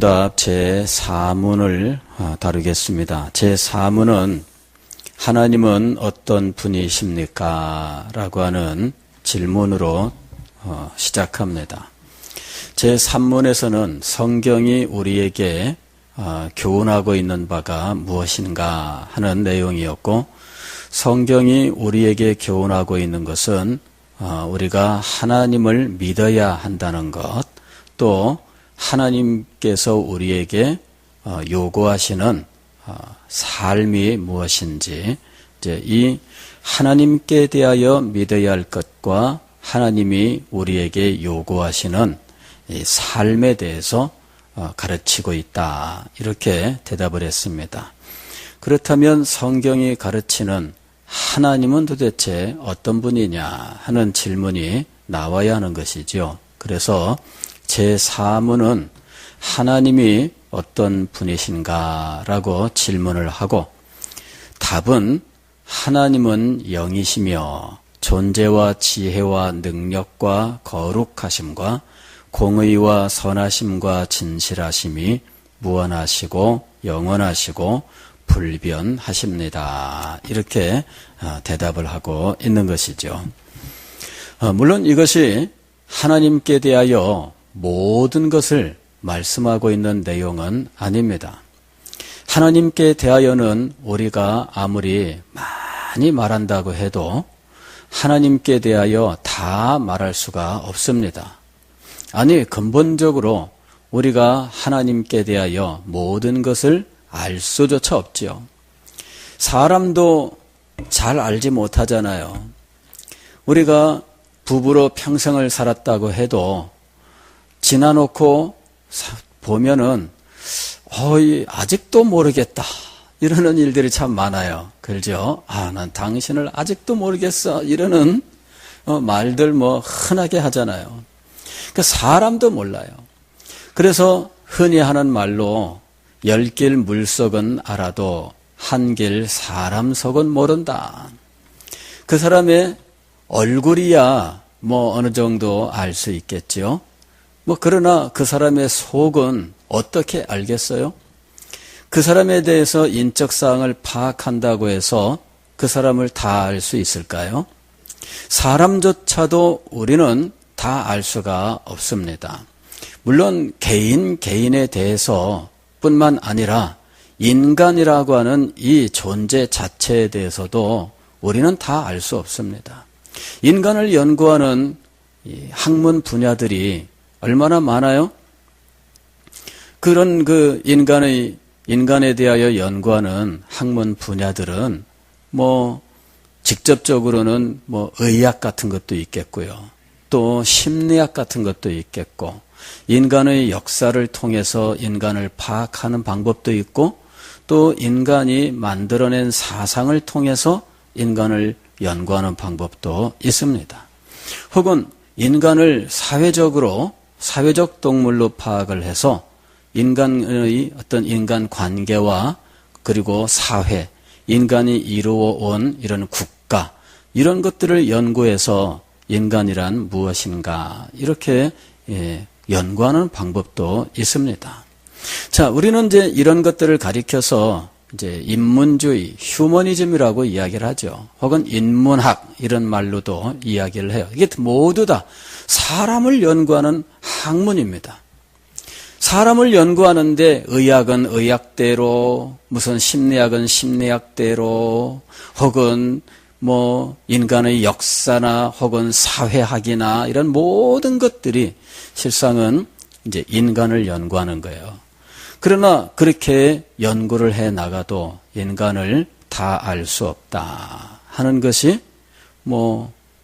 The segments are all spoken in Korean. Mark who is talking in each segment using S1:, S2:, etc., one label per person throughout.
S1: 질문응답 제4문을 다루겠습니다. 제4문은 하나님은 어떤 분이십니까? 라고 하는 질문으로 시작합니다. 제3문에서는 성경이 우리에게 교훈하고 있는 바가 무엇인가 하는 내용이었고, 성경이 우리에게 교훈하고 있는 것은 우리가 하나님을 믿어야 한다는 것, 또 하나님께서 우리에게 요구하시는 삶이 무엇인지, 이제 이 하나님께 대하여 믿어야 할 것과 하나님이 우리에게 요구하시는 이 삶에 대해서 가르치고 있다, 이렇게 대답을 했습니다. 그렇다면 성경이 가르치는 하나님은 도대체 어떤 분이냐 하는 질문이 나와야 하는 것이죠. 그래서 제4문은 하나님이 어떤 분이신가 라고 질문을 하고, 답은 하나님은 영이시며 존재와 지혜와 능력과 거룩하심과 공의와 선하심과 진실하심이 무한하시고 영원하시고 불변하십니다. 이렇게 대답을 하고 있는 것이죠. 물론 이것이 하나님께 대하여 모든 것을 말씀하고 있는 내용은 아닙니다. 하나님께 대하여는 우리가 아무리 많이 말한다고 해도 하나님께 대하여 다 말할 수가 없습니다. 아니, 근본적으로 우리가 하나님께 대하여 모든 것을 알 수조차 없지요. 사람도 잘 알지 못하잖아요. 우리가 부부로 평생을 살았다고 해도 지나놓고 보면은 아직도 모르겠다 이러는 일들이 참 많아요. 그렇죠? 난 당신을 아직도 모르겠어 이러는 말들 흔하게 하잖아요. 그러니까 사람도 몰라요. 그래서 흔히 하는 말로 10길 물속은 알아도 1길 사람 속은 모른다. 그 사람의 얼굴이야 어느 정도 알 수 있겠죠. 그러나 그 사람의 속은 어떻게 알겠어요? 그 사람에 대해서 인적사항을 파악한다고 해서 그 사람을 다 알 수 있을까요? 사람조차도 우리는 다 알 수가 없습니다. 물론 개인에 대해서 뿐만 아니라 인간이라고 하는 이 존재 자체에 대해서도 우리는 다 알 수 없습니다. 인간을 연구하는 이 학문 분야들이 얼마나 많아요? 그런 인간에 대하여 연구하는 학문 분야들은 직접적으로는 의학 같은 것도 있겠고요. 또 심리학 같은 것도 있겠고, 인간의 역사를 통해서 인간을 파악하는 방법도 있고, 또 인간이 만들어낸 사상을 통해서 인간을 연구하는 방법도 있습니다. 혹은 인간을 사회적 동물로 파악을 해서 인간의 어떤 인간 관계와 그리고 사회, 인간이 이루어온 이런 국가, 이런 것들을 연구해서 인간이란 무엇인가 이렇게 연구하는 방법도 있습니다. 자, 우리는 이제 이런 것들을 가리켜서 이제 인문주의, 휴머니즘이라고 이야기를 하죠. 혹은 인문학 이런 말로도 이야기를 해요. 이게 모두 다 사람을 연구하는 학문입니다. 사람을 연구하는데 의학은 의학대로, 무슨 심리학은 심리학대로, 혹은 인간의 역사나 혹은 사회학이나 이런 모든 것들이 실상은 이제 인간을 연구하는 거예요. 그러나 그렇게 연구를 해 나가도 인간을 다 알 수 없다 하는 것이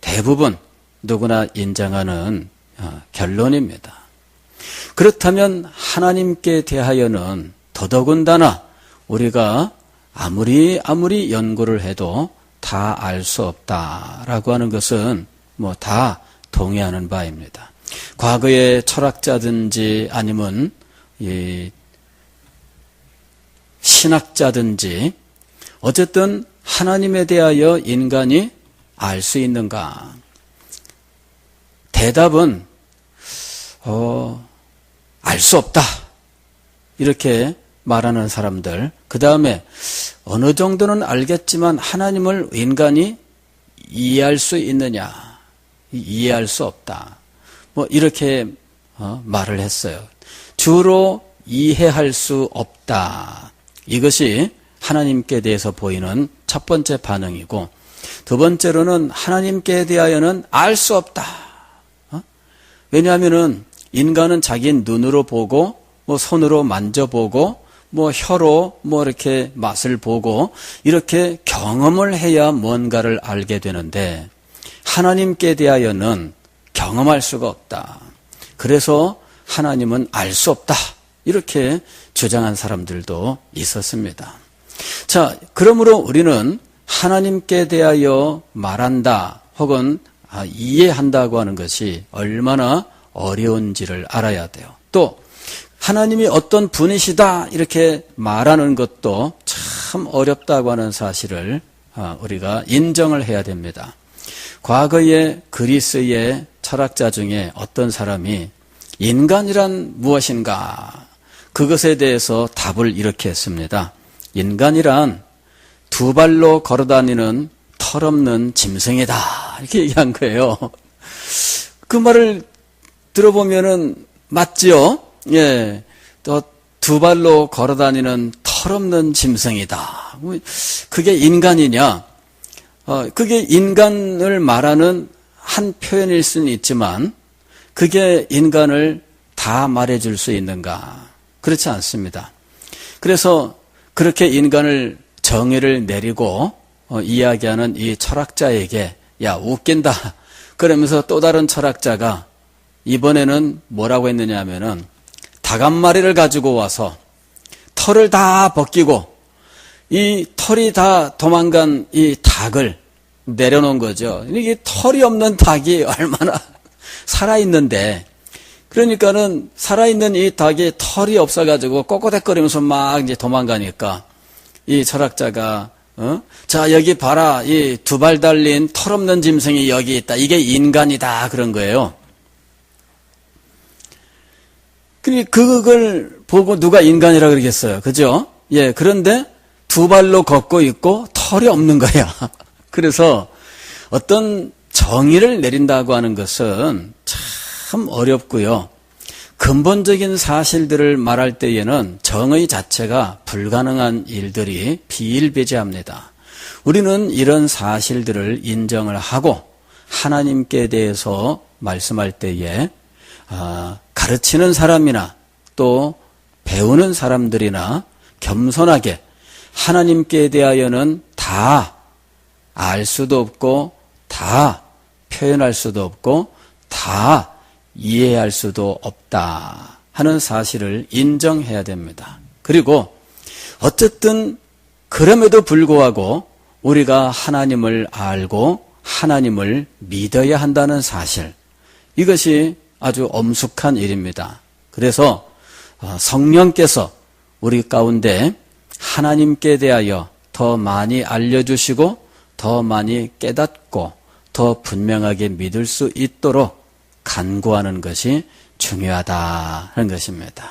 S1: 대부분 누구나 인정하는 결론입니다. 그렇다면 하나님께 대하여는 더더군다나 우리가 아무리 연구를 해도 다 알 수 없다라고 하는 것은 다 동의하는 바입니다. 과거의 철학자든지 아니면 신학자든지 어쨌든 하나님에 대하여 인간이 알 수 있는가? 대답은 알 수 없다 이렇게 말하는 사람들, 그 다음에 어느 정도는 알겠지만 하나님을 인간이 이해할 수 있느냐, 이해할 수 없다, 뭐 이렇게 말을 했어요. 주로 이해할 수 없다, 이것이 하나님께 대해서 보이는 첫 번째 반응이고, 두 번째로는 하나님께 대하여는 알 수 없다. 왜냐하면은 인간은 자기 눈으로 보고, 뭐 손으로 만져보고, 뭐 혀로 뭐 이렇게 맛을 보고, 이렇게 경험을 해야 뭔가를 알게 되는데, 하나님께 대하여는 경험할 수가 없다. 그래서 하나님은 알 수 없다, 이렇게 주장한 사람들도 있었습니다. 자, 그러므로 우리는 하나님께 대하여 말한다 혹은 이해한다고 하는 것이 얼마나 어려운지를 알아야 돼요. 또 하나님이 어떤 분이시다 이렇게 말하는 것도 참 어렵다고 하는 사실을 우리가 인정을 해야 됩니다. 과거의 그리스의 철학자 중에 어떤 사람이 인간이란 무엇인가, 그것에 대해서 답을 이렇게 했습니다. 인간이란 두 발로 걸어다니는 털없는 짐승이다, 이렇게 얘기한 거예요. 그 말을 들어보면은 맞지요? 예, 또 두 발로 걸어다니는 털없는 짐승이다. 그게 인간이냐? 그게 인간을 말하는 한 표현일 수는 있지만 그게 인간을 다 말해줄 수 있는가? 그렇지 않습니다. 그래서 그렇게 인간을 정의를 내리고 이야기하는 이 철학자에게 야, 웃긴다, 그러면서 또 다른 철학자가 이번에는 뭐라고 했느냐 하면은 닭 한 마리를 가지고 와서 털을 다 벗기고 이 털이 다 도망간 이 닭을 내려놓은 거죠. 이게 털이 없는 닭이 얼마나 살아있는데, 그러니까는 살아있는 이 닭이 털이 없어가지고 꼬꼬댁거리면서 막 이제 도망가니까 이 철학자가 자, 여기 봐라, 이 두 발 달린 털 없는 짐승이 여기 있다, 이게 인간이다, 그런 거예요. 그걸 보고 누가 인간이라 그러겠어요, 그죠? 예, 그런데 두 발로 걷고 있고 털이 없는 거야. 그래서 어떤 정의를 내린다고 하는 것은 참 어렵고요. 근본적인 사실들을 말할 때에는 정의 자체가 불가능한 일들이 비일비재합니다. 우리는 이런 사실들을 인정을 하고 하나님께 대해서 말씀할 때에 가르치는 사람이나 또 배우는 사람들이나 겸손하게 하나님께 대하여는 다 알 수도 없고 다 표현할 수도 없고 다 이해할 수도 없다 하는 사실을 인정해야 됩니다. 그리고 어쨌든 그럼에도 불구하고 우리가 하나님을 알고 하나님을 믿어야 한다는 사실, 이것이 아주 엄숙한 일입니다. 그래서 성령께서 우리 가운데 하나님께 대하여 더 많이 알려주시고 더 많이 깨닫고 더 분명하게 믿을 수 있도록 간구하는 것이 중요하다 하는 것입니다.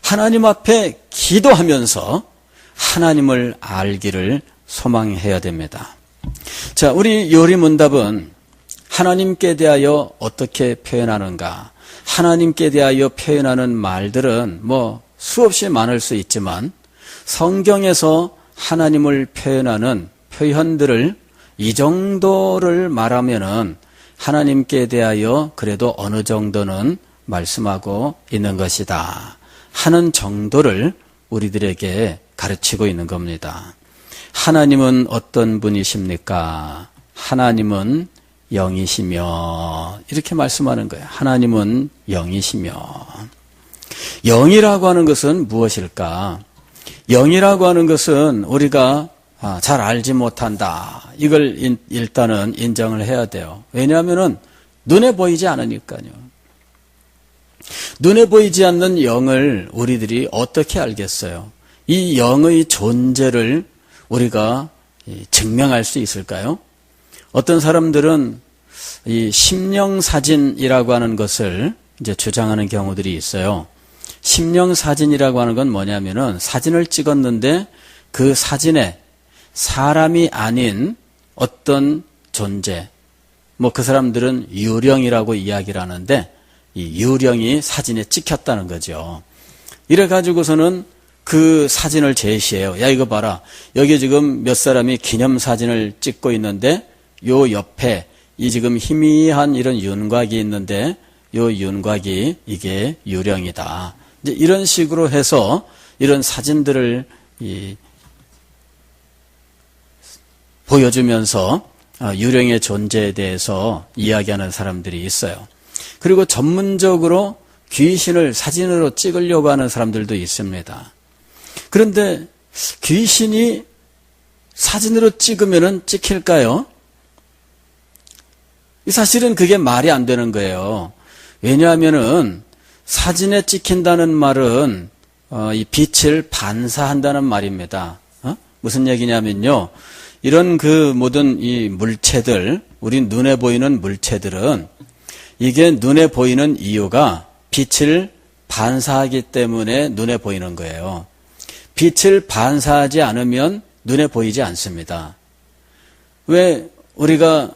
S1: 하나님 앞에 기도하면서 하나님을 알기를 소망해야 됩니다. 자, 우리 요리문답은 하나님께 대하여 어떻게 표현하는가? 하나님께 대하여 표현하는 말들은 뭐 수없이 많을 수 있지만 성경에서 하나님을 표현하는 표현들을 이 정도를 말하면은 하나님께 대하여 그래도 어느 정도는 말씀하고 있는 것이다 하는 정도를 우리들에게 가르치고 있는 겁니다. 하나님은 어떤 분이십니까? 하나님은 영이시며, 이렇게 말씀하는 거예요. 하나님은 영이시며. 영이라고 하는 것은 무엇일까? 영이라고 하는 것은 우리가 잘 알지 못한다, 이걸 일단은 인정을 해야 돼요. 왜냐하면은 눈에 보이지 않으니까요. 눈에 보이지 않는 영을 우리들이 어떻게 알겠어요? 이 영의 존재를 우리가 증명할 수 있을까요? 어떤 사람들은 이 심령사진이라고 하는 것을 이제 주장하는 경우들이 있어요. 심령사진이라고 하는 건 뭐냐면은 사진을 찍었는데 그 사진에 사람이 아닌 어떤 존재, 뭐 그 사람들은 유령이라고 이야기를 하는데 이 유령이 사진에 찍혔다는 거죠. 이래 가지고서는 그 사진을 제시해요. 야, 이거 봐라. 여기 지금 몇 사람이 기념사진을 찍고 있는데 요 옆에 이 지금 희미한 이런 윤곽이 있는데 요 윤곽이 이게 유령이다. 이제 이런 식으로 해서 이런 사진들을 보여주면서 유령의 존재에 대해서 이야기하는 사람들이 있어요. 그리고 전문적으로 귀신을 사진으로 찍으려고 하는 사람들도 있습니다. 그런데 귀신이 사진으로 찍으면은 찍힐까요? 사실은 그게 말이 안 되는 거예요. 왜냐하면은 사진에 찍힌다는 말은 이 빛을 반사한다는 말입니다. 무슨 얘기냐면요. 이런 그 모든 이 물체들, 우리 눈에 보이는 물체들은 이게 눈에 보이는 이유가 빛을 반사하기 때문에 눈에 보이는 거예요. 빛을 반사하지 않으면 눈에 보이지 않습니다. 왜 우리가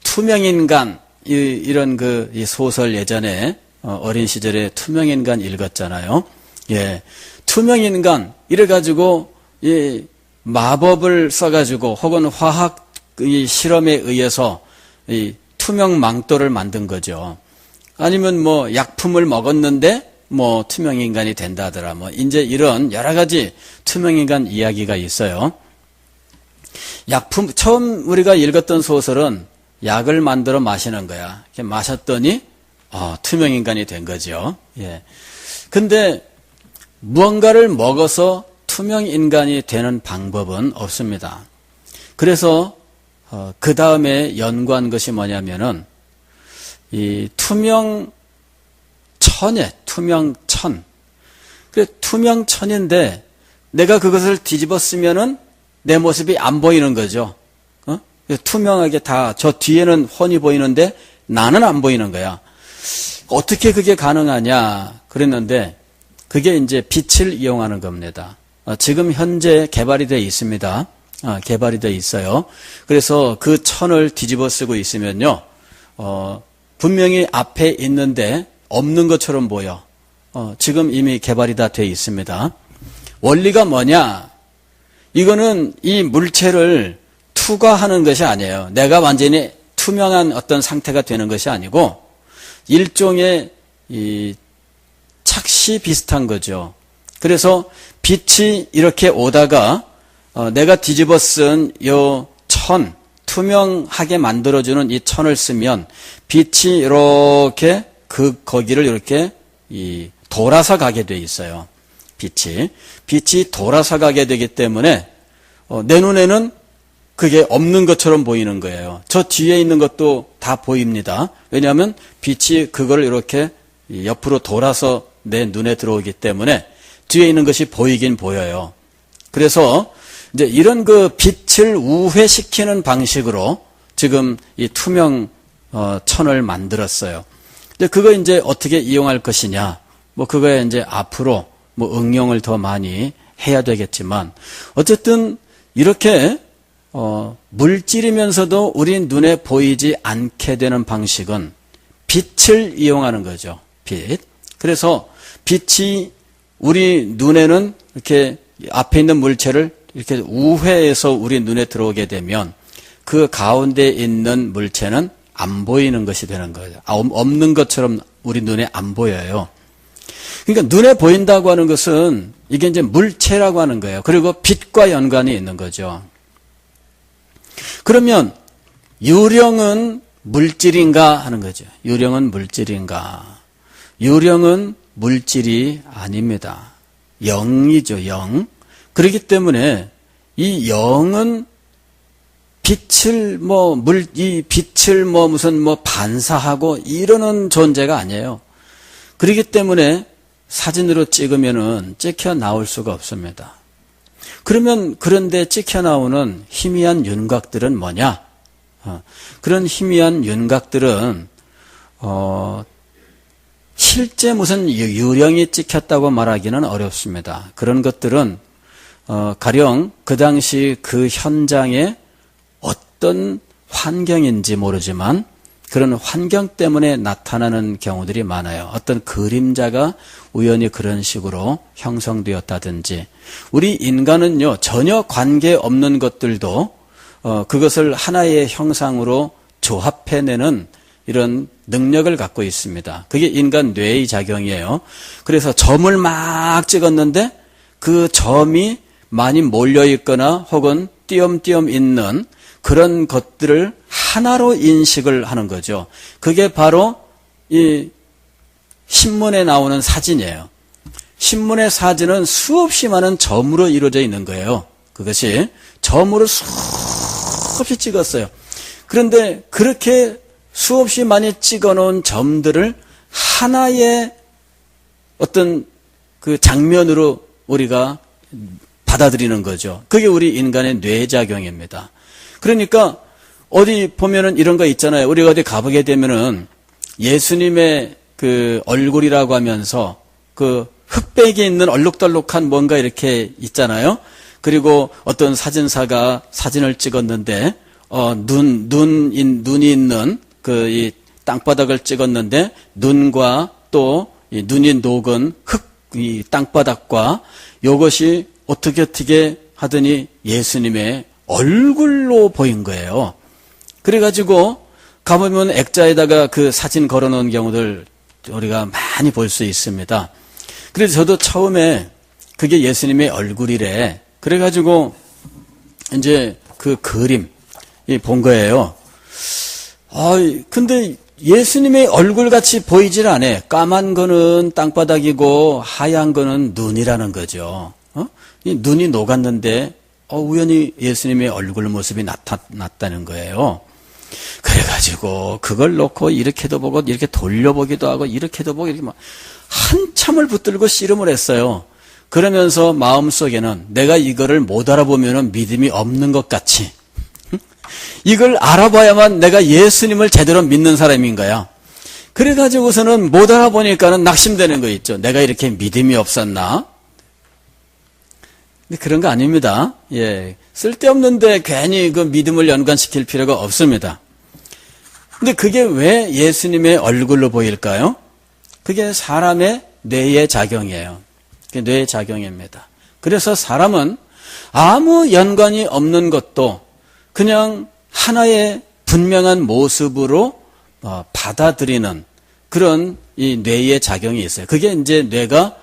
S1: 투명인간 이런 그 이 소설 예전에 어린 시절에 투명인간 읽었잖아요. 예, 투명인간 이래 가지고 이 마법을 써가지고 혹은 화학 이 실험에 의해서 이 투명 망토를 만든 거죠. 아니면 뭐 약품을 먹었는데 뭐 투명인간이 된다더라. 뭐 이제 이런 여러 가지 투명인간 이야기가 있어요. 약품 처음 우리가 읽었던 소설은 약을 만들어 마시는 거야. 이렇게 마셨더니 투명인간이 된 거죠. 예. 근데 무언가를 먹어서 투명인간이 되는 방법은 없습니다. 그래서 그 다음에 연구한 것이 뭐냐면은 이 투명천에 투명천. 그래 투명천인데 내가 그것을 뒤집어 쓰면은 내 모습이 안 보이는 거죠. 투명하게 다 저 뒤에는 훤히 보이는데 나는 안 보이는 거야. 어떻게 그게 가능하냐 그랬는데 그게 이제 빛을 이용하는 겁니다. 지금 현재 개발이 되어 있습니다. 개발이 되어 있어요. 그래서 그 천을 뒤집어 쓰고 있으면요. 분명히 앞에 있는데 없는 것처럼 보여. 지금 이미 개발이 다 되어 있습니다. 원리가 뭐냐? 이거는 이 물체를 투과하는 것이 아니에요. 내가 완전히 투명한 어떤 상태가 되는 것이 아니고 일종의 이 착시 비슷한 거죠. 그래서 빛이 이렇게 오다가 내가 뒤집어 쓴 요 천, 투명하게 만들어주는 이 천을 쓰면 빛이 이렇게 거기를 이렇게 돌아서 가게 돼 있어요. 빛이 돌아서 가게 되기 때문에 내 눈에는 그게 없는 것처럼 보이는 거예요. 저 뒤에 있는 것도 다 보입니다. 왜냐하면 빛이 그걸 이렇게 옆으로 돌아서 내 눈에 들어오기 때문에 뒤에 있는 것이 보이긴 보여요. 그래서 이제 이런 그 빛을 우회시키는 방식으로 지금 이 투명 천을 만들었어요. 근데 그거 이제 어떻게 이용할 것이냐? 뭐 그거에 이제 앞으로 뭐 응용을 더 많이 해야 되겠지만 어쨌든 이렇게 물질이면서도 우리 눈에 보이지 않게 되는 방식은 빛을 이용하는 거죠. 빛. 그래서 빛이 우리 눈에는 이렇게 앞에 있는 물체를 이렇게 우회해서 우리 눈에 들어오게 되면 그 가운데 있는 물체는 안 보이는 것이 되는 거예요. 없는 것처럼 우리 눈에 안 보여요. 그러니까 눈에 보인다고 하는 것은 이게 이제 물체라고 하는 거예요. 그리고 빛과 연관이 있는 거죠. 그러면 유령은 물질인가 하는 거죠. 유령은 물질인가? 유령은 물질이 아닙니다. 영이죠, 영. 그렇기 때문에 이 영은 빛을 무슨 반사하고 이러는 존재가 아니에요. 그렇기 때문에 사진으로 찍으면은 찍혀 나올 수가 없습니다. 그러면 그런데 찍혀 나오는 희미한 윤곽들은 뭐냐? 실제 무슨 유령이 찍혔다고 말하기는 어렵습니다. 그런 것들은 가령 그 당시 그 현장에 어떤 환경인지 모르지만 그런 환경 때문에 나타나는 경우들이 많아요. 어떤 그림자가 우연히 그런 식으로 형성되었다든지, 우리 인간은요 전혀 관계없는 것들도 그것을 하나의 형상으로 조합해내는 이런 능력을 갖고 있습니다. 그게 인간 뇌의 작용이에요. 그래서 점을 막 찍었는데 그 점이 많이 몰려있거나 혹은 띄엄띄엄 있는 그런 것들을 하나로 인식을 하는 거죠. 그게 바로 이 신문에 나오는 사진이에요. 신문의 사진은 수없이 많은 점으로 이루어져 있는 거예요. 그것이 점으로 수없이 찍었어요. 그런데 그렇게 수없이 많이 찍어놓은 점들을 하나의 어떤 그 장면으로 우리가 받아들이는 거죠. 그게 우리 인간의 뇌작용입니다. 그러니까 어디 보면은 이런 거 있잖아요. 우리가 어디 가보게 되면은 예수님의 그 얼굴이라고 하면서 그 흑백이 있는 얼룩덜룩한 뭔가 이렇게 있잖아요. 그리고 어떤 사진사가 사진을 찍었는데 눈이 있는 그 이 땅바닥을 찍었는데 눈과 또 이 눈이 녹은 이 땅바닥과 이것이 어떻게 하더니 예수님의 얼굴로 보인 거예요. 그래가지고 가보면 액자에다가 그 사진 걸어놓은 경우들 우리가 많이 볼 수 있습니다. 그래서 저도 처음에 그게 예수님의 얼굴이래. 그래가지고 이제 그 그림 본 거예요. 근데 예수님의 얼굴같이 보이질 않아요. 까만 거는 땅바닥이고 하얀 거는 눈이라는 거죠. 이 눈이 녹았는데 우연히 예수님의 얼굴 모습이 나타났다는 거예요. 그래가지고 그걸 놓고 이렇게도 보고 이렇게 돌려보기도 하고 이렇게도 보고 이렇게 막 한참을 붙들고 씨름을 했어요. 그러면서 마음속에는 내가 이거를 못 알아보면 믿음이 없는 것 같이 이걸 알아봐야만 내가 예수님을 제대로 믿는 사람인 거야. 그래가지고서는 못 알아보니까는 낙심되는 거 있죠. 내가 이렇게 믿음이 없었나? 근데 그런 거 아닙니다. 예. 쓸데없는데 괜히 그 믿음을 연관시킬 필요가 없습니다. 근데 그게 왜 예수님의 얼굴로 보일까요? 그게 사람의 뇌의 작용이에요. 그게 뇌의 작용입니다. 그래서 사람은 아무 연관이 없는 것도 그냥 하나의 분명한 모습으로 받아들이는 그런 이 뇌의 작용이 있어요. 그게 이제 뇌가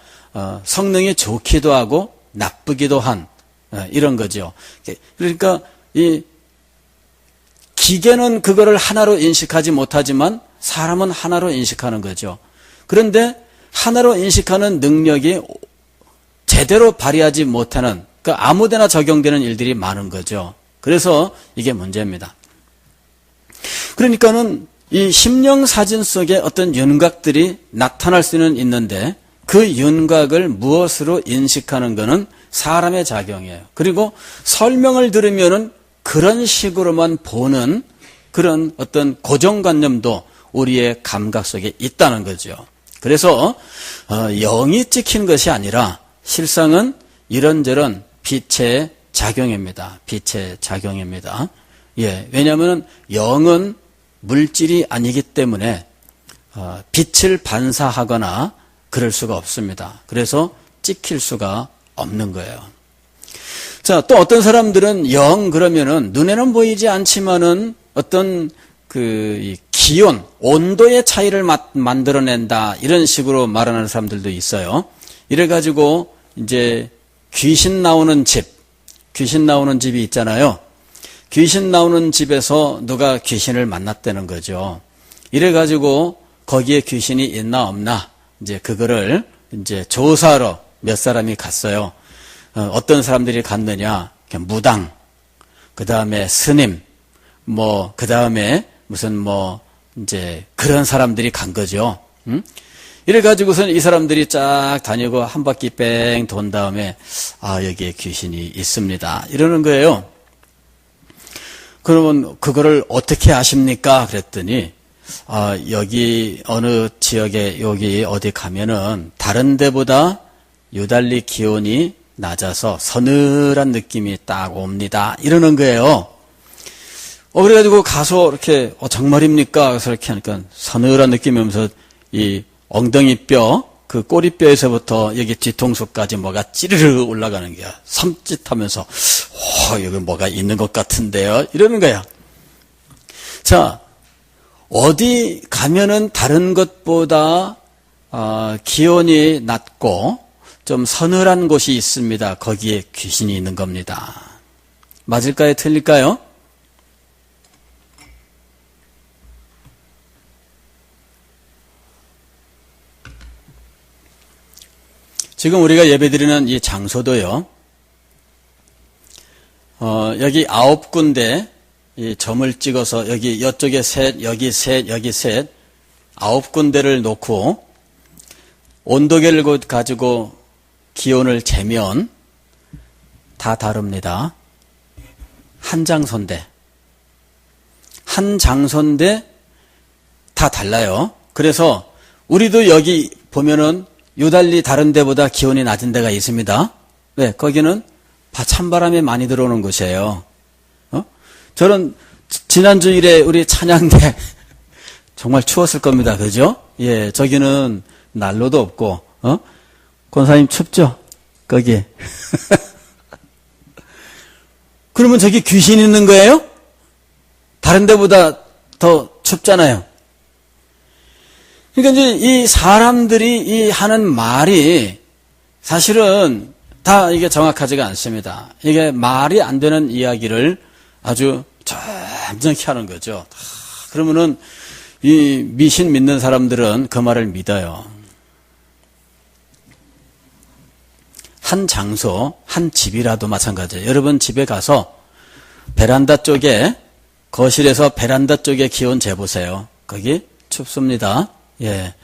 S1: 성능이 좋기도 하고 나쁘기도 한 이런 거죠. 그러니까 이 기계는 그거를 하나로 인식하지 못하지만 사람은 하나로 인식하는 거죠. 그런데 하나로 인식하는 능력이 제대로 발휘하지 못하는, 그러니까 아무데나 적용되는 일들이 많은 거죠. 그래서 이게 문제입니다. 그러니까는 이 심령 사진 속에 어떤 윤곽들이 나타날 수는 있는데 그 윤곽을 무엇으로 인식하는 것은 사람의 작용이에요. 그리고 설명을 들으면은 그런 식으로만 보는 그런 어떤 고정관념도 우리의 감각 속에 있다는 거죠. 그래서 영이 찍힌 것이 아니라 실상은 이런저런 빛의 작용입니다. 빛의 작용입니다. 예, 왜냐하면 영은 물질이 아니기 때문에 빛을 반사하거나 그럴 수가 없습니다. 그래서 찍힐 수가 없는 거예요. 자, 또 어떤 사람들은 영 그러면은 눈에는 보이지 않지만은 어떤 그 기온, 온도의 차이를 만들어낸다 이런 식으로 말하는 사람들도 있어요. 이래가지고 이제 귀신 나오는 집이 있잖아요. 귀신 나오는 집에서 누가 귀신을 만났다는 거죠. 이래가지고 거기에 귀신이 있나 없나 이제 그거를 이제 조사하러 몇 사람이 갔어요. 어떤 사람들이 갔느냐? 무당, 그 다음에 스님, 그 다음에 무슨 이제 그런 사람들이 간 거죠. 이래가지고선 이 사람들이 쫙 다니고 한 바퀴 뺑 돈 다음에 여기에 귀신이 있습니다. 이러는 거예요. 그러면 그거를 어떻게 아십니까? 그랬더니 여기 어느 지역에 여기 어디 가면은 다른 데보다 유달리 기온이 낮아서 서늘한 느낌이 딱 옵니다. 이러는 거예요. 그래가지고 가서 이렇게 정말입니까? 그래서 이렇게 하니까 서늘한 느낌이 오면서 이 엉덩이뼈, 그 꼬리뼈에서부터 여기 뒤통수까지 뭐가 찌르르 올라가는 거야. 섬찟하면서 여기 뭐가 있는 것 같은데요. 이러는 거야. 자, 어디 가면은 다른 것보다 기온이 낮고 좀 서늘한 곳이 있습니다. 거기에 귀신이 있는 겁니다. 맞을까요? 틀릴까요? 지금 우리가 예배드리는 이 장소도요, 여기 9군데 이 점을 찍어서 여기 이쪽에 셋, 여기 셋, 여기 셋, 9군데를 놓고 온도계를 가지고 기온을 재면 다 다릅니다. 한 장소인데 다 달라요. 그래서 우리도 여기 보면은 유달리 다른 데보다 기온이 낮은 데가 있습니다. 네, 거기는 찬바람이 많이 들어오는 곳이에요. 저는 지난주일에 우리 찬양대 정말 추웠을 겁니다. 그죠? 예, 저기는 난로도 없고, 권사님 춥죠? 거기에. 그러면 저기 귀신 있는 거예요? 다른 데보다 더 춥잖아요. 그러니까 이제 이 사람들이 이 하는 말이 사실은 다 이게 정확하지가 않습니다. 이게 말이 안 되는 이야기를 아주 점잖게 하는 거죠. 그러면은 이 미신 믿는 사람들은 그 말을 믿어요. 한 장소, 한 집이라도 마찬가지예요. 여러분 집에 가서 베란다 쪽에, 거실에서 베란다 쪽에 기온 재보세요. 거기 춥습니다. 예.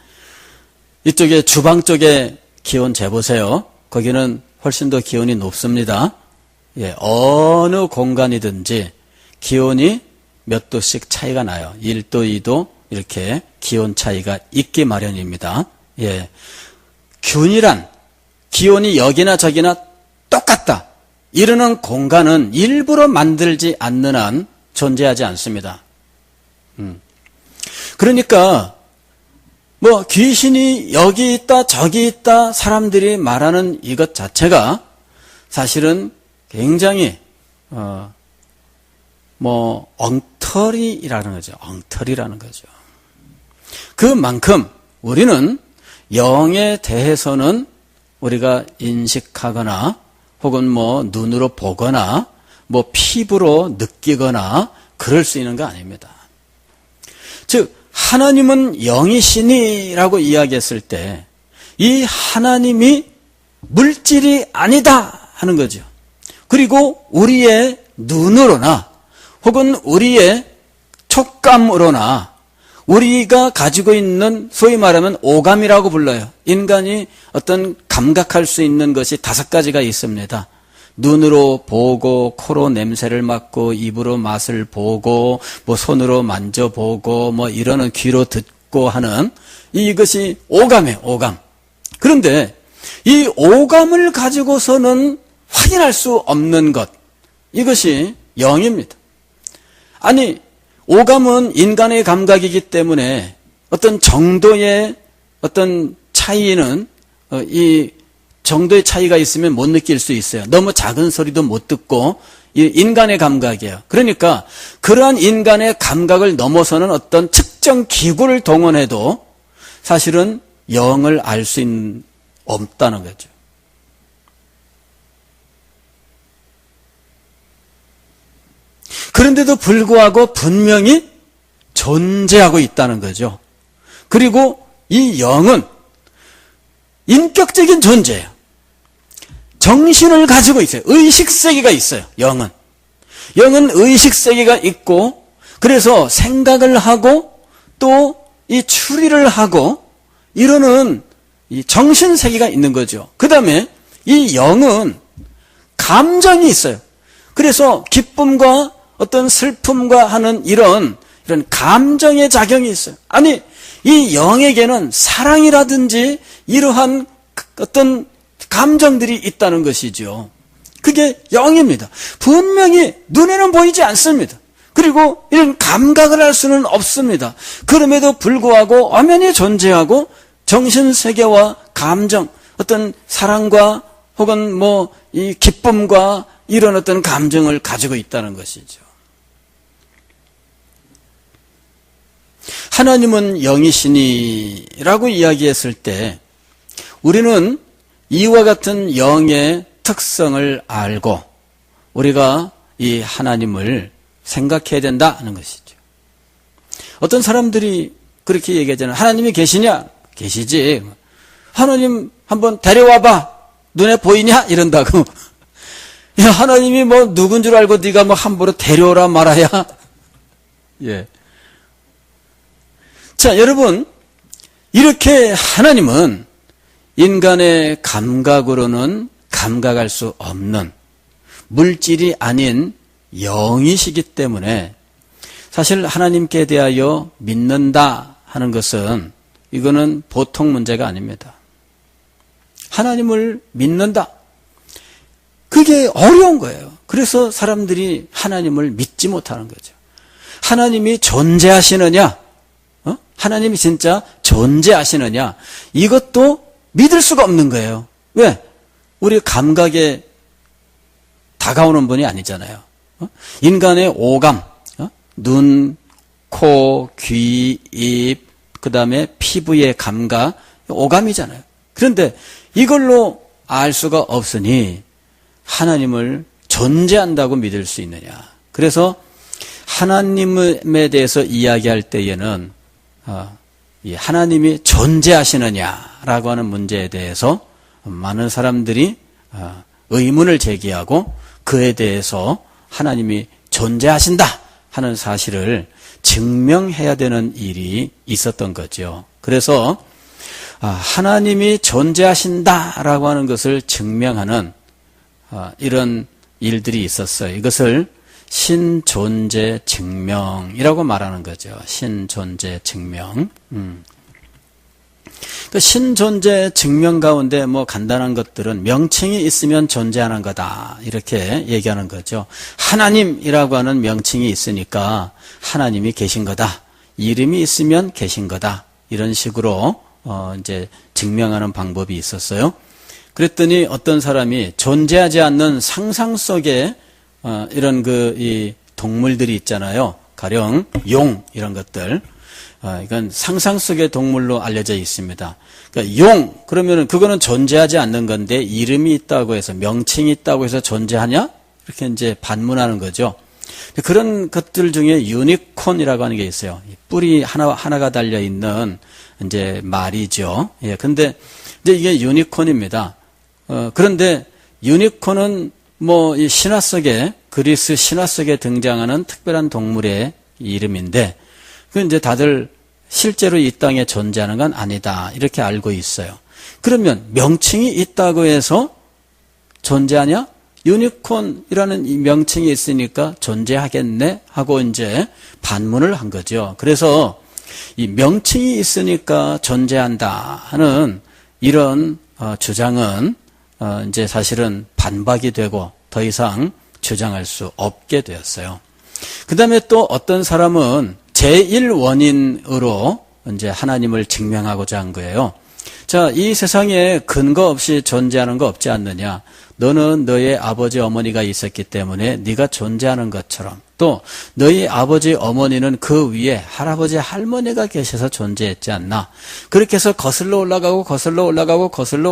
S1: 이쪽에 주방 쪽에 기온 재보세요. 거기는 훨씬 더 기온이 높습니다. 예. 어느 공간이든지 기온이 몇 도씩 차이가 나요. 1도, 2도 이렇게 기온 차이가 있기 마련입니다. 예. 균이란 기온이 여기나 저기나 똑같다 이러는 공간은 일부러 만들지 않는 한 존재하지 않습니다. 그러니까 뭐 귀신이 여기 있다 저기 있다 사람들이 말하는 이것 자체가 사실은 굉장히 엉터리라는 거죠. 엉터리라는 거죠. 그만큼 우리는 영에 대해서는 우리가 인식하거나 혹은 눈으로 보거나 피부로 느끼거나 그럴 수 있는 거 아닙니다. 즉 하나님은 영이시니라고 이야기했을 때 이 하나님이 물질이 아니다 하는 거죠. 그리고 우리의 눈으로나 혹은 우리의 촉감으로나 우리가 가지고 있는 소위 말하면 오감이라고 불러요. 인간이 어떤 감각할 수 있는 것이 5가지가 있습니다. 눈으로 보고, 코로 냄새를 맡고, 입으로 맛을 보고, 손으로 만져보고, 이러는 귀로 듣고 하는 이것이 오감이에요, 오감. 그런데 이 오감을 가지고서는 확인할 수 없는 것, 이것이 영입니다. 아니, 오감은 인간의 감각이기 때문에 어떤 정도의 어떤 차이는 이 정도의 차이가 있으면 못 느낄 수 있어요. 너무 작은 소리도 못 듣고 인간의 감각이에요. 그러니까 그러한 인간의 감각을 넘어서는 어떤 측정 기구를 동원해도 사실은 영을 알 수 없다는 거죠. 그런데도 불구하고 분명히 존재하고 있다는 거죠. 그리고 이 영은 인격적인 존재예요. 정신을 가지고 있어요. 의식세계가 있어요. 영은 의식세계가 있고 그래서 생각을 하고 또 이 추리를 하고 이러는 이 정신세계가 있는 거죠. 그 다음에 이 영은 감정이 있어요. 그래서 기쁨과 어떤 슬픔과 하는 이런 이런 감정의 작용이 있어요. 아니, 이 영에게는 사랑이라든지 이러한 어떤 감정들이 있다는 것이죠. 그게 영입니다. 분명히 눈에는 보이지 않습니다. 그리고 이런 감각을 할 수는 없습니다. 그럼에도 불구하고 엄연히 존재하고 정신세계와 감정, 어떤 사랑과 혹은 뭐 이 기쁨과 이런 어떤 감정을 가지고 있다는 것이죠. 하나님은 영이시니라고 이야기했을 때 우리는 이와 같은 영의 특성을 알고 우리가 이 하나님을 생각해야 된다는 것이죠. 어떤 사람들이 그렇게 얘기하잖아요. 하나님이 계시냐? 계시지. 하나님 한번 데려와봐. 눈에 보이냐? 이런다고. 야, 하나님이 뭐 누군 줄 알고 네가 뭐 함부로 데려오라 말아야. 예. 자, 여러분, 이렇게 하나님은 인간의 감각으로는 감각할 수 없는 물질이 아닌 영이시기 때문에 사실 하나님께 대하여 믿는다 하는 것은 이거는 보통 문제가 아닙니다. 하나님을 믿는다. 그게 어려운 거예요. 그래서 사람들이 하나님을 믿지 못하는 거죠. 하나님이 존재하시느냐? 하나님이 진짜 존재하시느냐? 이것도 믿을 수가 없는 거예요. 왜? 우리 감각에 다가오는 분이 아니잖아요. 인간의 오감, 눈, 코, 귀, 입, 그 다음에 피부의 감각, 오감이잖아요. 그런데 이걸로 알 수가 없으니 하나님을 존재한다고 믿을 수 있느냐. 그래서 하나님에 대해서 이야기할 때에는 이 하나님이 존재하시느냐라고 하는 문제에 대해서 많은 사람들이 의문을 제기하고 그에 대해서 하나님이 존재하신다 하는 사실을 증명해야 되는 일이 있었던 거죠. 그래서 하나님이 존재하신다라고 하는 것을 증명하는 이런 일들이 있었어요. 이것을 신존재 증명이라고 말하는 거죠. 신존재 증명. 그 신존재 증명 가운데 뭐 간단한 것들은 명칭이 있으면 존재하는 거다. 이렇게 얘기하는 거죠. 하나님이라고 하는 명칭이 있으니까 하나님이 계신 거다. 이름이 있으면 계신 거다. 이런 식으로 이제 증명하는 방법이 있었어요. 그랬더니 어떤 사람이 존재하지 않는 상상 속에 이런 이 동물들이 있잖아요. 가령 용 이런 것들. 이건 상상 속의 동물로 알려져 있습니다. 그러니까 용 그러면은 그거는 존재하지 않는 건데 이름이 있다고 해서 명칭이 있다고 해서 존재하냐? 이렇게 이제 반문하는 거죠. 그런 것들 중에 유니콘이라고 하는 게 있어요. 뿔이 하나가 달려 있는 이제 말이죠. 예, 근데 이제 이게 유니콘입니다. 그런데 유니콘은 뭐 이 신화 속에 그리스 신화 속에 등장하는 특별한 동물의 이름인데 그 이제 다들 실제로 이 땅에 존재하는 건 아니다 이렇게 알고 있어요. 그러면 명칭이 있다고 해서 존재하냐? 유니콘이라는 이 명칭이 있으니까 존재하겠네 하고 이제 반문을 한 거죠. 그래서 이 명칭이 있으니까 존재한다 하는 이런 주장은 이제 사실은 반박이 되고 더 이상 주장할 수 없게 되었어요. 그 다음에 또 어떤 사람은 제1원인으로 이제 하나님을 증명하고자 한 거예요. 자, 이 세상에 근거 없이 존재하는 거 없지 않느냐? 너는 너의 아버지 어머니가 있었기 때문에 네가 존재하는 것처럼 또 너희 아버지 어머니는 그 위에 할아버지 할머니가 계셔서 존재했지 않나? 그렇게 해서 거슬러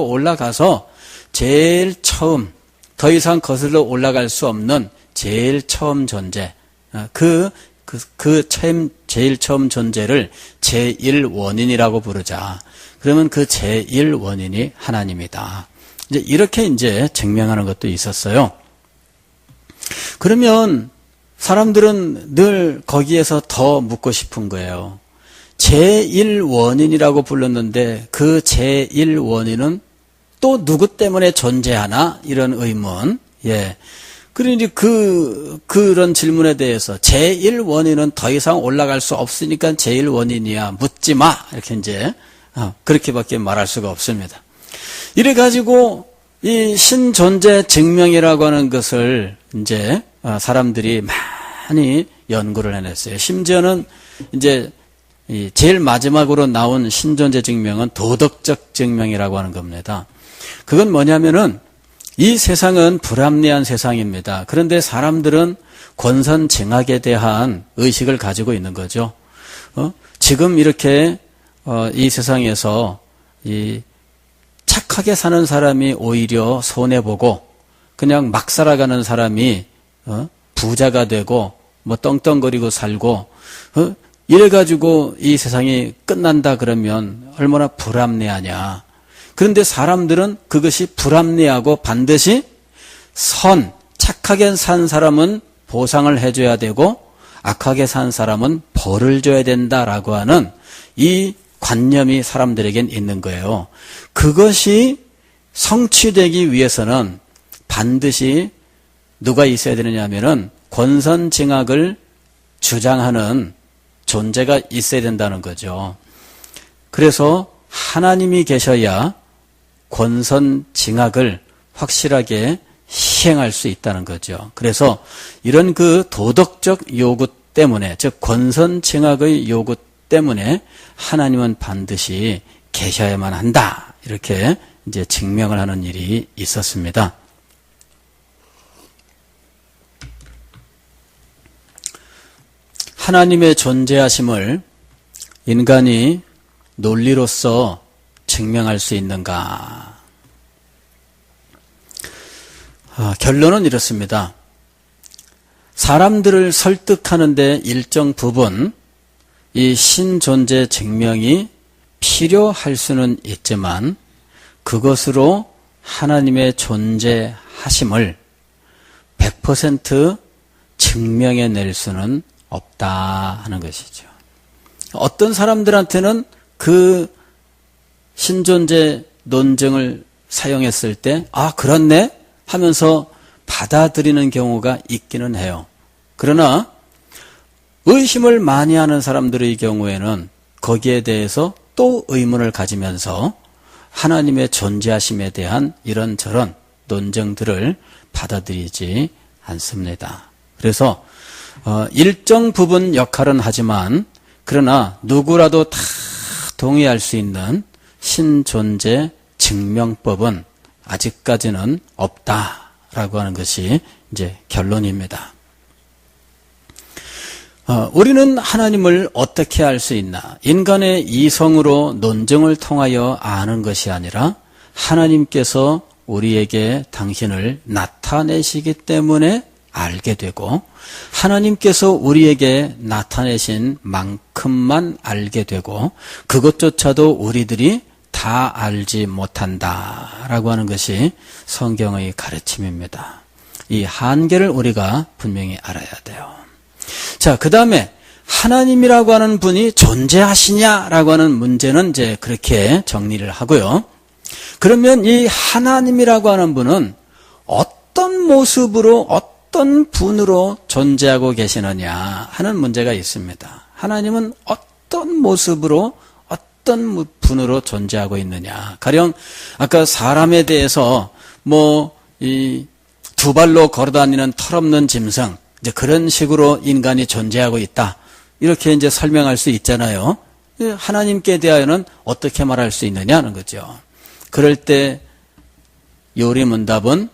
S1: 올라가서 제일 처음 더 이상 거슬러 올라갈 수 없는 제일 처음 존재 제일 처음 존재를 제1원인이라고 부르자. 그러면 그 제1원인이 하나님이다. 이제 이렇게 이제 증명하는 것도 있었어요. 그러면 사람들은 늘 거기에서 더 묻고 싶은 거예요. 제1원인이라고 불렀는데 그 제1원인은 또 누구 때문에 존재하나? 이런 의문. 예. 그러니 그런 질문에 대해서 제1원인은 더 이상 올라갈 수 없으니까 제1원인이야. 묻지 마. 이렇게 이제, 그렇게밖에 말할 수가 없습니다. 이래가지고 이 신존재 증명이라고 하는 것을 이제 사람들이 많이 연구를 해냈어요. 심지어는 이제 제일 마지막으로 나온 신존재 증명은 도덕적 증명이라고 하는 겁니다. 그건 뭐냐면은 이 세상은 불합리한 세상입니다. 그런데 사람들은 권선징악에 대한 의식을 가지고 있는 거죠. 지금 이렇게 이 세상에서 이 착하게 사는 사람이 오히려 손해보고 그냥 막 살아가는 사람이 부자가 되고 뭐 떵떵거리고 살고 이래가지고 이 세상이 끝난다 그러면 얼마나 불합리하냐. 그런데 사람들은 그것이 불합리하고 반드시 착하게 산 사람은 보상을 해줘야 되고 악하게 산 사람은 벌을 줘야 된다라고 하는 이 관념이 사람들에겐 있는 거예요. 그것이 성취되기 위해서는 반드시 누가 있어야 되느냐 하면은 권선징악을 주장하는 존재가 있어야 된다는 거죠. 그래서 하나님이 계셔야 권선징악을 확실하게 시행할 수 있다는 거죠. 그래서 이런 그 도덕적 요구 때문에, 즉 권선징악의 요구 때문에 하나님은 반드시 계셔야만 한다. 이렇게 이제 증명을 하는 일이 있었습니다. 하나님의 존재하심을 인간이 논리로서 증명할 수 있는가? 결론은 이렇습니다. 사람들을 설득하는데 일정 부분 이 신존재 증명이 필요할 수는 있지만 그것으로 하나님의 존재하심을 100% 증명해낼 수는 없다 하는 것이죠. 어떤 사람들한테는 그 신존재 논증을 사용했을 때 그렇네 하면서 받아들이는 경우가 있기는 해요. 그러나 의심을 많이 하는 사람들의 경우에는 거기에 대해서 또 의문을 가지면서 하나님의 존재하심에 대한 이런저런 논증들을 받아들이지 않습니다. 그래서 일정 부분 역할은 하지만 그러나 누구라도 다 동의할 수 있는 신존재 증명법은 아직까지는 없다라고 하는 것이 이제 결론입니다. 우리는 하나님을 어떻게 알 수 있나? 인간의 이성으로 논증을 통하여 아는 것이 아니라 하나님께서 우리에게 당신을 나타내시기 때문에 알게 되고 하나님께서 우리에게 나타내신 만큼만 알게 되고 그것조차도 우리들이 다 알지 못한다라고 하는 것이 성경의 가르침입니다. 이 한계를 우리가 분명히 알아야 돼요. 자, 그 다음에 하나님이라고 하는 분이 존재하시냐라고 하는 문제는 이제 그렇게 정리를 하고요. 그러면 이 하나님이라고 하는 분은 어떤 모습으로 어떤 분으로 존재하고 계시느냐 하는 문제가 있습니다. 하나님은 어떤 모습으로 어떤 분으로 존재하고 있느냐. 가령 아까 사람에 대해서 이 두 발로 걸어다니는 털없는 짐승 이제 그런 식으로 인간이 존재하고 있다. 이렇게 이제 설명할 수 있잖아요. 하나님께 대하여는 어떻게 말할 수 있느냐는 거죠. 그럴 때 요리문답은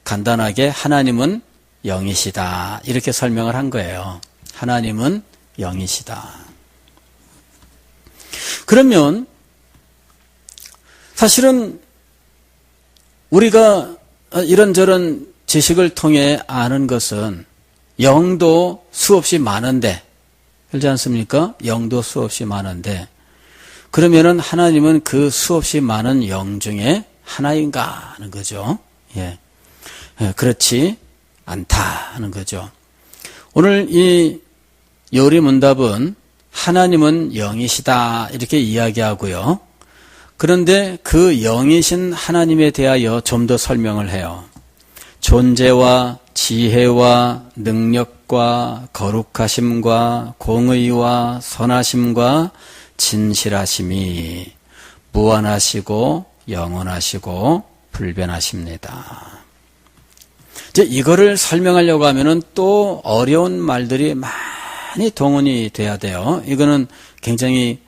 S1: 간단하게 하나님은 영이시다. 이렇게 설명을 한 거예요. 하나님은 영이시다. 그러면 사실은 우리가 이런저런 지식을 통해 아는 것은 영도 수없이 많은데 그렇지 않습니까? 영도 수없이 많은데 그러면은 하나님은 그 수없이 많은 영 중에 하나인가 하는 거죠. 예. 그렇지 않다 하는 거죠. 오늘 이 요리문답은 하나님은 영이시다 이렇게 이야기하고요. 그런데 그 영이신 하나님에 대하여 좀 더 설명을 해요. 존재와 지혜와 능력과 거룩하심과 공의와 선하심과 진실하심이 무한하시고 영원하시고 불변하십니다. 이제 이거를 설명하려고 하면은 또 어려운 말들이 많이 동원이 돼야 돼요. 이거는 굉장히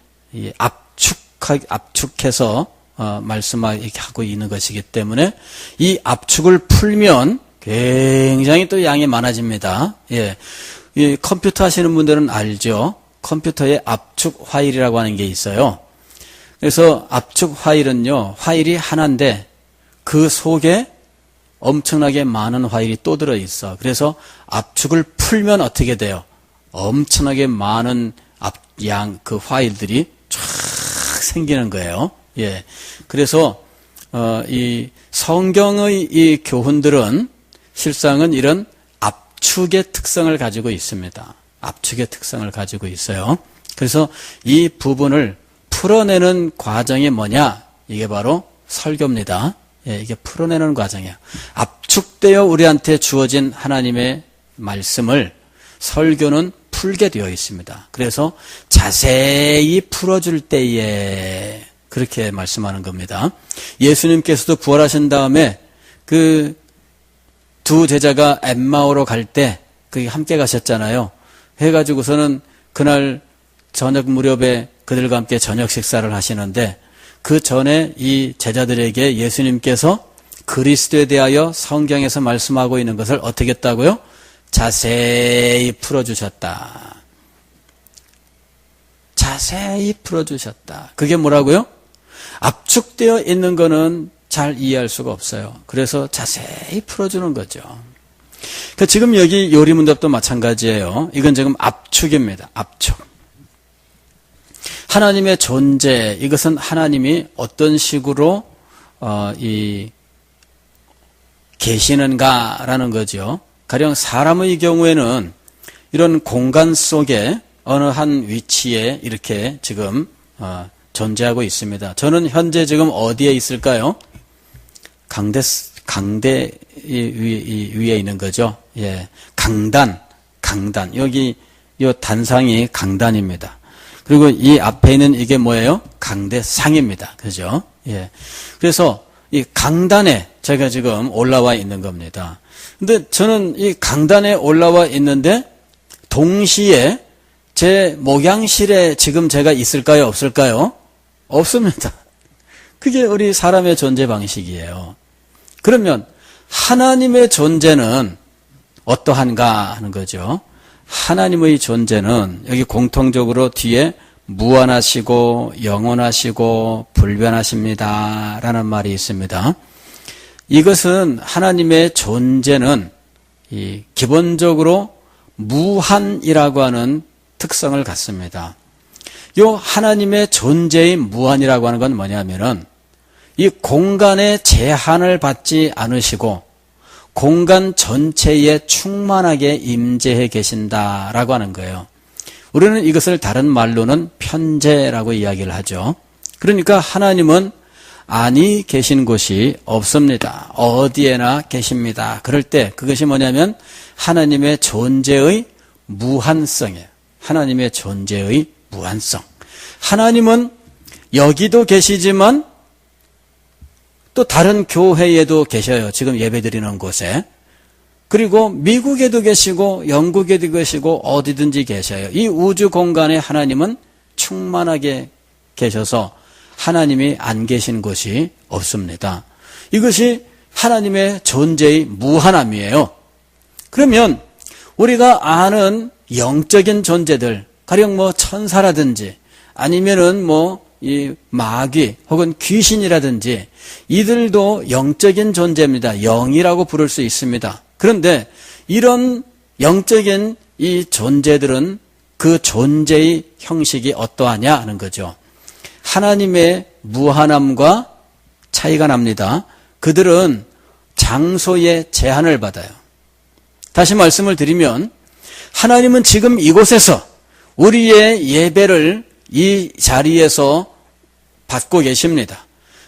S1: 압축해서 말씀하고 있는 것이기 때문에 이 압축을 풀면 굉장히 또 양이 많아집니다. 예. 이 컴퓨터 하시는 분들은 알죠? 컴퓨터에 압축 파일이라고 하는 게 있어요. 그래서 압축 파일은요, 파일이 하나인데 그 속에 엄청나게 많은 파일이 또 들어있어. 그래서 압축을 풀면 어떻게 돼요? 엄청나게 많은 그 파일들이 쫙 생기는 거예요. 예. 그래서, 이 성경의 이 교훈들은 실상은 이런 압축의 특성을 가지고 있습니다. 압축의 특성을 가지고 있어요. 그래서 이 부분을 풀어내는 과정이 뭐냐? 이게 바로 설교입니다. 예, 이게 풀어내는 과정이에요. 압축되어 우리한테 주어진 하나님의 말씀을 설교는 풀게 되어 있습니다. 그래서 자세히 풀어줄 때에 그렇게 말씀하는 겁니다. 예수님께서도 부활하신 다음에 그 두 제자가 엠마오로 갈 때 거기 함께 가셨잖아요. 해가지고서는 그날 저녁 무렵에 그들과 함께 저녁 식사를 하시는데 그 전에 이 제자들에게 예수님께서 그리스도에 대하여 성경에서 말씀하고 있는 것을 어떻게 했다고요? 자세히 풀어주셨다. 자세히 풀어주셨다. 그게 뭐라고요? 압축되어 있는 거는 잘 이해할 수가 없어요. 그래서 자세히 풀어주는 거죠. 그러니까 지금 여기 요리문답도 마찬가지예요. 이건 지금 압축입니다. 압축. 하나님의 존재, 이것은 하나님이 어떤 식으로 계시는가라는 거죠. 가령 사람의 경우에는 이런 공간 속에 어느 한 위치에 이렇게 지금 존재하고 있습니다. 저는 현재 지금 어디에 있을까요? 강대 위에 있는 거죠. 예, 강단. 여기 이 단상이 강단입니다. 그리고 이 앞에 있는 이게 뭐예요? 강대상입니다. 그죠? 예. 그래서 이 강단에 제가 지금 올라와 있는 겁니다. 근데 저는 이 강단에 올라와 있는데 동시에 제 목양실에 지금 제가 있을까요? 없을까요? 없습니다. 그게 우리 사람의 존재 방식이에요. 그러면 하나님의 존재는 어떠한가 하는 거죠. 하나님의 존재는 여기 공통적으로 뒤에 무한하시고 영원하시고 불변하십니다 라는 말이 있습니다. 이것은 하나님의 존재는 기본적으로 무한이라고 하는 특성을 갖습니다. 이 하나님의 존재의 무한이라고 하는 건 뭐냐면은 이 공간의 제한을 받지 않으시고 공간 전체에 충만하게 임재해 계신다라고 하는 거예요. 우리는 이것을 다른 말로는 편재라고 이야기를 하죠. 그러니까 하나님은 아니 계신 곳이 없습니다. 어디에나 계십니다. 그럴 때 그것이 뭐냐면 하나님의 존재의 무한성이에요. 하나님의 존재의 무한성. 하나님은 여기도 계시지만 또 다른 교회에도 계셔요. 지금 예배드리는 곳에. 그리고 미국에도 계시고 영국에도 계시고 어디든지 계셔요. 이 우주 공간에 하나님은 충만하게 계셔서 하나님이 안 계신 곳이 없습니다. 이것이 하나님의 존재의 무한함이에요. 그러면 우리가 아는 영적인 존재들, 가령 뭐 천사라든지 아니면은 뭐 이 마귀 혹은 귀신이라든지 이들도 영적인 존재입니다. 영이라고 부를 수 있습니다. 그런데 이런 영적인 이 존재들은 그 존재의 형식이 어떠하냐 하는 거죠. 하나님의 무한함과 차이가 납니다. 그들은 장소의 제한을 받아요. 다시 말씀을 드리면 하나님은 지금 이곳에서 우리의 예배를 이 자리에서 받고 계십니다.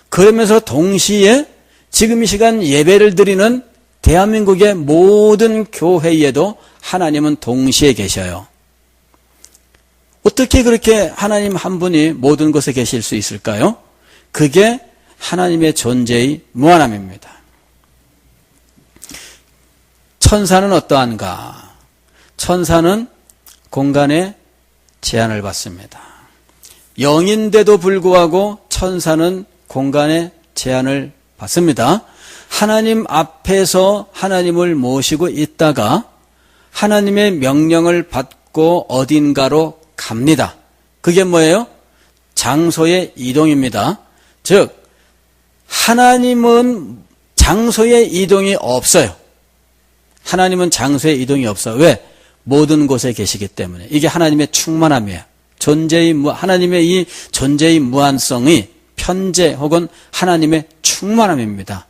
S1: 그러면서 동시에 지금 이 시간 예배를 드리는 대한민국의 모든 교회에도 하나님은 동시에 계셔요. 어떻게 그렇게 하나님 한 분이 모든 곳에 계실 수 있을까요? 그게 하나님의 존재의 무한함입니다. 천사는 어떠한가? 천사는 공간에 제한을 받습니다. 영인데도 불구하고 천사는 공간에 제한을 받습니다. 하나님 앞에서 하나님을 모시고 있다가 하나님의 명령을 받고 어딘가로 갑니다. 그게 뭐예요? 장소의 이동입니다. 즉 하나님은 장소의 이동이 없어요. 하나님은 장소의 이동이 없어. 왜? 모든 곳에 계시기 때문에. 이게 하나님의 충만함이에요. 하나님의 이 존재의 무한성이 편재 혹은 하나님의 충만함입니다.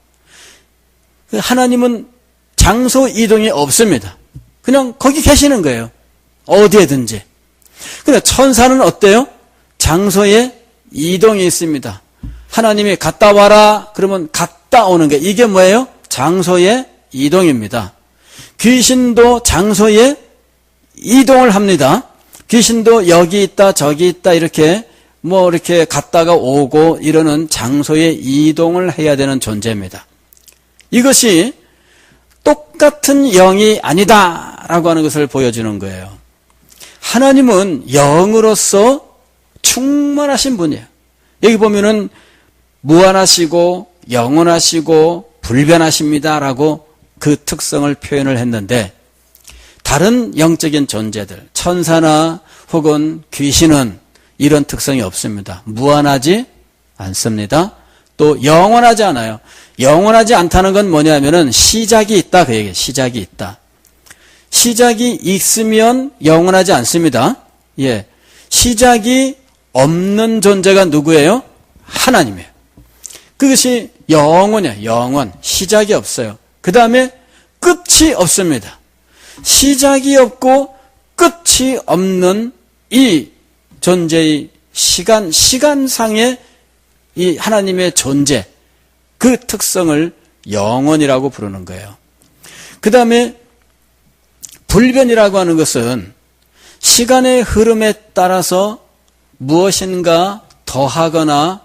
S1: 하나님은 장소 이동이 없습니다. 그냥 거기 계시는 거예요. 어디에든지. 근데 천사는 어때요? 장소에 이동이 있습니다. 하나님이 갔다 와라 그러면 갔다 오는 게 이게 뭐예요? 장소의 이동입니다. 귀신도 장소에 이동을 합니다. 귀신도 여기 있다 저기 있다 이렇게 이렇게 갔다가 오고 이러는 장소에 이동을 해야 되는 존재입니다. 이것이 똑같은 영이 아니다라고 하는 것을 보여주는 거예요. 하나님은 영으로서 충만하신 분이에요. 여기 보면은 무한하시고 영원하시고 불변하십니다라고 그 특성을 표현을 했는데 다른 영적인 존재들, 천사나 혹은 귀신은 이런 특성이 없습니다. 무한하지 않습니다. 또 영원하지 않아요. 영원하지 않다는 건 뭐냐면은 시작이 있다 그 얘기예요. 시작이 있다. 시작이 있으면 영원하지 않습니다. 예. 시작이 없는 존재가 누구예요? 하나님이에요. 그것이 영원이에요. 영원. 시작이 없어요. 그 다음에 끝이 없습니다. 시작이 없고 끝이 없는 이 존재의 시간상의 이 하나님의 존재, 그 특성을 영원이라고 부르는 거예요. 그 다음에 불변이라고 하는 것은 시간의 흐름에 따라서 무엇인가 더하거나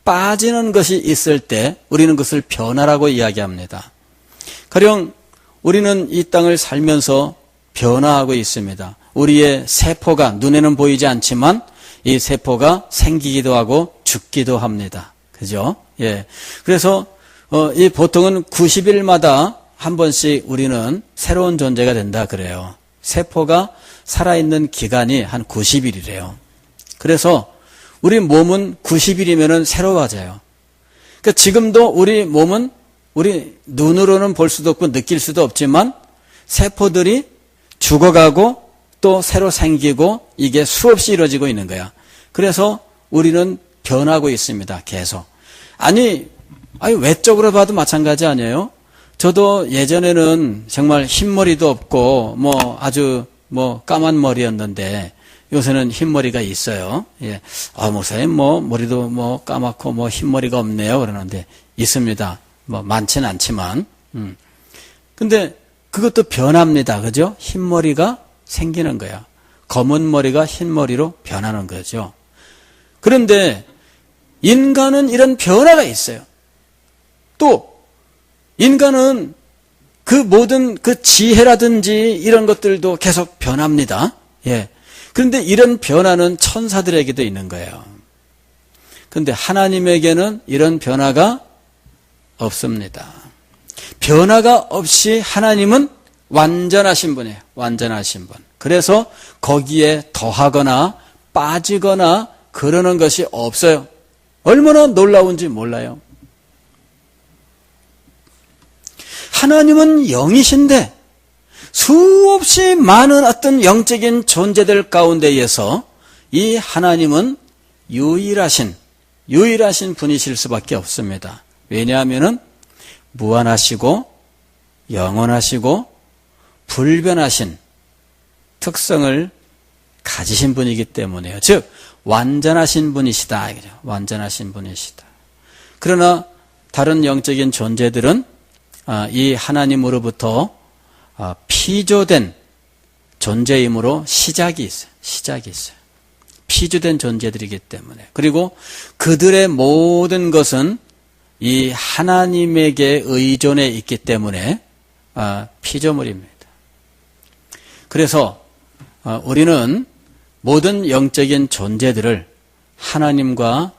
S1: 빠지는 것이 있을 때 우리는 그것을 변화라고 이야기합니다. 가령 우리는 이 땅을 살면서 변화하고 있습니다. 우리의 세포가 눈에는 보이지 않지만 이 세포가 생기기도 하고 죽기도 합니다. 그죠? 예. 그래서 이 보통은 90일마다 한 번씩 우리는 새로운 존재가 된다 그래요. 세포가 살아있는 기간이 한 90일이래요. 그래서 우리 몸은 90일이면 새로워져요. 그러니까 지금도 우리 몸은 우리 눈으로는 볼 수도 없고 느낄 수도 없지만 세포들이 죽어가고 또 새로 생기고 이게 수없이 이루어지고 있는 거야. 그래서 우리는 변하고 있습니다. 계속. 아니 외적으로 봐도 마찬가지 아니에요? 저도 예전에는 정말 흰머리도 없고 아주 까만 머리였는데 요새는 흰머리가 있어요. 예. 목사님 머리도 까맣고 흰머리가 없네요. 그러는데 있습니다. 많지는 않지만. 근데 그것도 변합니다. 그죠? 흰머리가 생기는 거야. 검은 머리가 흰머리로 변하는 거죠. 그런데 인간은 이런 변화가 있어요. 또 인간은 그 모든 그 지혜라든지 이런 것들도 계속 변합니다. 예. 그런데 이런 변화는 천사들에게도 있는 거예요. 그런데 하나님에게는 이런 변화가 없습니다. 변화가 없이 하나님은 완전하신 분이에요. 완전하신 분. 그래서 거기에 더하거나 빠지거나 그러는 것이 없어요. 얼마나 놀라운지 몰라요. 하나님은 영이신데 수없이 많은 어떤 영적인 존재들 가운데에서 이 하나님은 유일하신 분이실 수밖에 없습니다. 왜냐하면은 무한하시고 영원하시고 불변하신 특성을 가지신 분이기 때문에요. 즉 완전하신 분이시다. 완전하신 분이시다. 그러나 다른 영적인 존재들은 이 하나님으로부터 피조된 존재이므로 시작이 있어요. 피조된 존재들이기 때문에. 그리고 그들의 모든 것은 이 하나님에게 의존해 있기 때문에 피조물입니다. 그래서 우리는 모든 영적인 존재들을 하나님과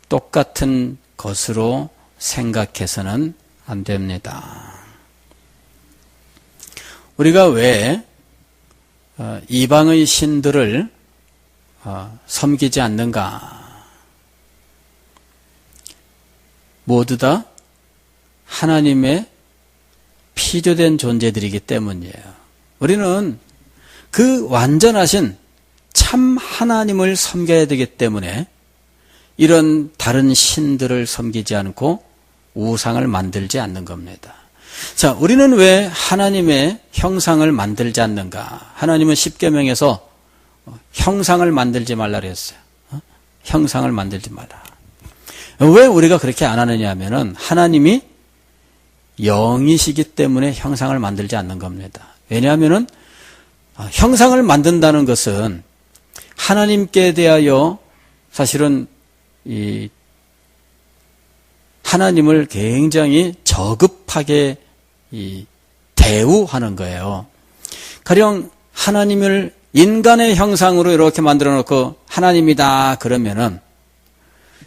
S1: 똑같은 것으로 생각해서는 안 됩니다. 우리가 왜 이방의 신들을 섬기지 않는가? 모두 다 하나님의 피조된 존재들이기 때문이에요. 우리는 그 완전하신 참 하나님을 섬겨야 되기 때문에 이런 다른 신들을 섬기지 않고 우상을 만들지 않는 겁니다. 자, 우리는 왜 하나님의 형상을 만들지 않는가? 하나님은 십계명에서 형상을 만들지 말라 그랬어요. 형상을 만들지 마라. 왜 우리가 그렇게 안 하느냐 하면은 하나님이 영이시기 때문에 형상을 만들지 않는 겁니다. 왜냐하면은 형상을 만든다는 것은 하나님께 대하여 사실은 이 하나님을 굉장히 저급하게 대우하는 거예요. 가령 하나님을 인간의 형상으로 이렇게 만들어 놓고 하나님이다 그러면은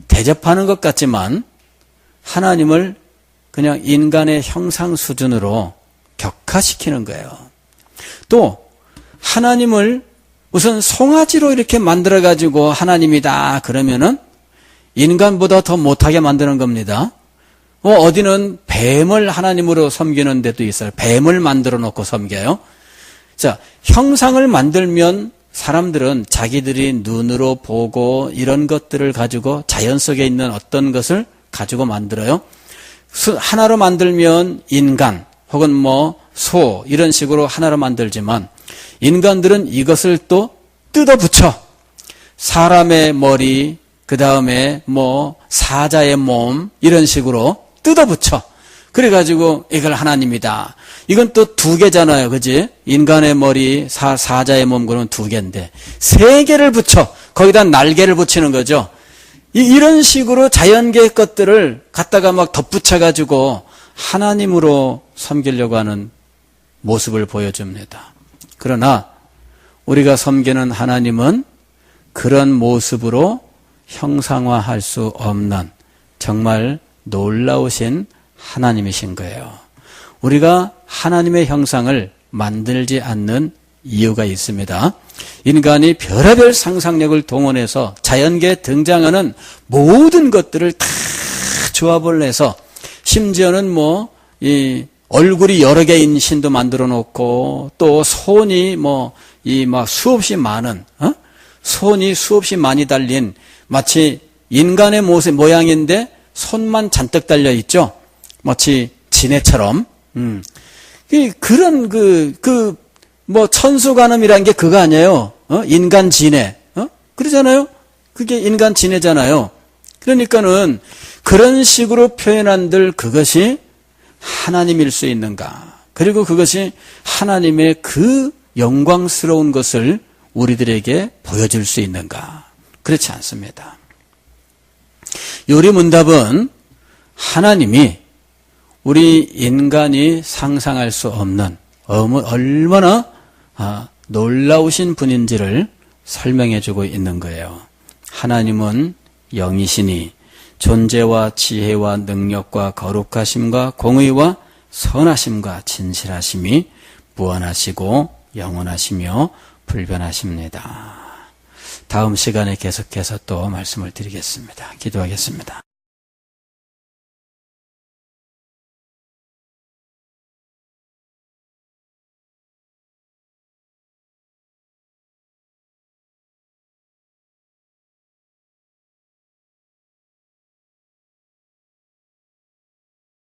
S1: 대접하는 것 같지만 하나님을 그냥 인간의 형상 수준으로 격하시키는 거예요. 또 하나님을 우선 송아지로 이렇게 만들어 가지고 하나님이다 그러면은 인간보다 더 못하게 만드는 겁니다. 어디는 뱀을 하나님으로 섬기는 데도 있어요. 뱀을 만들어 놓고 섬겨요. 자, 형상을 만들면 사람들은 자기들이 눈으로 보고 이런 것들을 가지고 자연 속에 있는 어떤 것을 가지고 만들어요. 하나로 만들면 인간 혹은 소 이런 식으로 하나로 만들지만 인간들은 이것을 또 뜯어 붙여 사람의 머리 그 다음에 사자의 몸 이런 식으로 뜯어 붙여 그래가지고 이걸 하나님이다. 이건 또 두 개잖아요. 그지? 인간의 머리, 사자의 몸, 그러면 두 개인데, 세 개를 붙여, 거기다 날개를 붙이는 거죠. 이런 식으로 자연계의 것들을 갖다가 막 덧붙여가지고 하나님으로 섬기려고 하는 모습을 보여줍니다. 그러나 우리가 섬기는 하나님은 그런 모습으로 형상화할 수 없는 정말 놀라우신 하나님이신 거예요. 우리가 하나님의 형상을 만들지 않는 이유가 있습니다. 인간이 별의별 상상력을 동원해서 자연계에 등장하는 모든 것들을 다 조합을 해서 심지어는 이 얼굴이 여러 개인 신도 만들어 놓고 또 손이 수없이 많은 손이 수없이 많이 달린 마치 인간의 모양인데 손만 잔뜩 달려 있죠. 마치 지네처럼. 그런 천수관음이라는 게 그거 아니에요. 인간 지네. 그러잖아요. 그게 인간 지네잖아요. 그러니까는 그런 식으로 표현한들 그것이 하나님일 수 있는가? 그리고 그것이 하나님의 그 영광스러운 것을 우리들에게 보여줄 수 있는가? 그렇지 않습니다. 요리 문답은 하나님이 우리 인간이 상상할 수 없는 얼마나 놀라우신 분인지를 설명해 주고 있는 거예요. 하나님은 영이시니 존재와 지혜와 능력과 거룩하심과 공의와 선하심과 진실하심이 무한하시고 영원하시며 불변하십니다. 다음 시간에 계속해서 또 말씀을 드리겠습니다. 기도하겠습니다.